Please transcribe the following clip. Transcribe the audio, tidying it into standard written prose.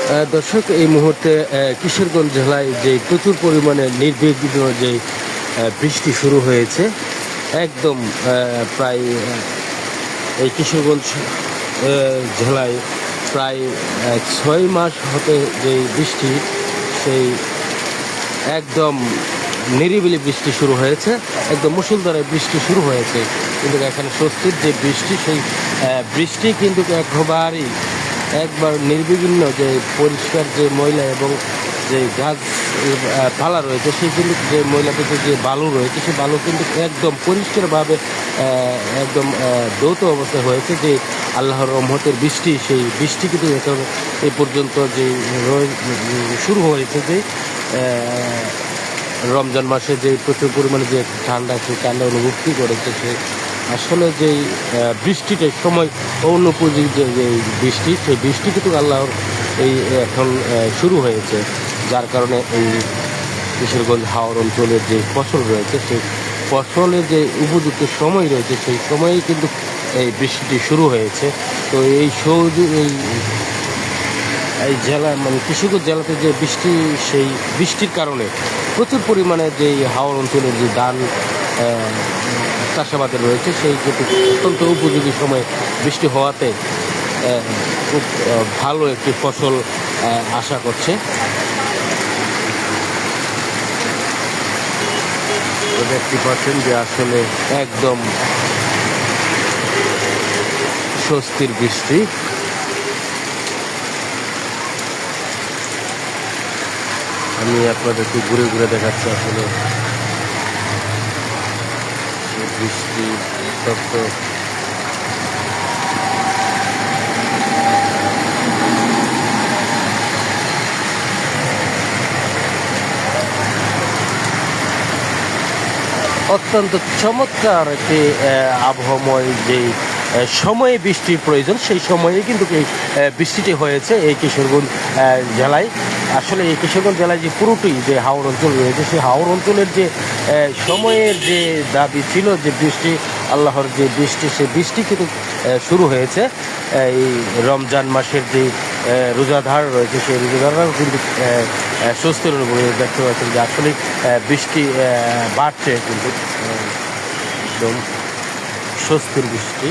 দর্শক, এই মুহূর্তে কিশোরগঞ্জ জেলায় যে প্রচুর পরিমাণে নির্বিঘ্ন যে বৃষ্টি শুরু হয়েছে, একদম প্রায় এই কিশোরগঞ্জ জেলায় প্রায় 6 মাস হতে যে বৃষ্টি, সেই একদম নিরিবিলি বৃষ্টি শুরু হয়েছে, একদম মুষলধারে বৃষ্টি শুরু হয়েছে। কিন্তু এখানে স্বস্তির যে বৃষ্টি, সেই বৃষ্টি কিন্তু একেবারেই একবার নির্বিঘ্ন যে পরিষ্কার যে ময়লা এবং যে গাছ পালা রয়েছে, সেই কিন্তু যে ময়লা থেকে যে বালু রয়েছে, সেই বালু কিন্তু একদম পরিষ্কারভাবে একদম দ্রুত অবস্থায় হয়েছে। যে আল্লাহর রহমতের বৃষ্টি, সেই বৃষ্টি কিন্তু এখন এ পর্যন্ত যে শুরু হয়েছে, যে রমজান মাসে যে প্রচুর পরিমাণে যে ঠান্ডা, সেই ঠান্ডা অনুভূতি করেছে। সে আসলে যেই বৃষ্টিটা সময় অনুপযোগী যে বৃষ্টি, সেই বৃষ্টি কিন্তু আল্লাহর এই এখন শুরু হয়েছে, যার কারণে এই কিশোরগঞ্জ হাওর অঞ্চলের যে ফসল রয়েছে, সেই ফসলের যে উপযুক্ত সময় রয়েছে, সেই সময়েই কিন্তু এই বৃষ্টিটি শুরু হয়েছে। তো এই এই জেলা মানে কিশোরগঞ্জ জেলাতে যে বৃষ্টি, সেই বৃষ্টির কারণে প্রচুর পরিমাণে যে হাওর অঞ্চলের যে ধান চাষাবাদে রয়েছে, সেই কিন্তু অত্যন্ত উপযোগী সময়ে বৃষ্টি হওয়াতে খুব ভালো একটি ফসল আশা করছে। দেখতে পাচ্ছেন যে আসলে একদম স্বস্তির বৃষ্টি। আমি আপনাদেরকে ঘুরে ঘুরে দেখাচ্ছি আসলে বৃষ্টি তত্ত্ব। অত্যন্ত চমৎকার একটি আবহাওয়াময় যেই সময়ে বৃষ্টির প্রয়োজন, সেই সময়ে কিন্তু এই বৃষ্টিটি হয়েছে এই কিশোরগঞ্জ জেলায়। আসলে এই কিশোরগঞ্জ জেলায় যে পুরোটি যে হাওর অঞ্চল রয়েছে, সেই হাওর অঞ্চলের যে সময়ের যে দাবি ছিল, যে বৃষ্টি, আল্লাহর যে বৃষ্টি, সেই বৃষ্টি কিন্তু শুরু হয়েছে। এই রমজান মাসের যে রোজাদার রয়েছে, সেই রোজাদাররাও কিন্তু স্বস্তির অনুভূতি দেখতে পাচ্ছেন যে আসলে বৃষ্টি বাড়ছে, কিন্তু একদম স্বস্তির বৃষ্টি।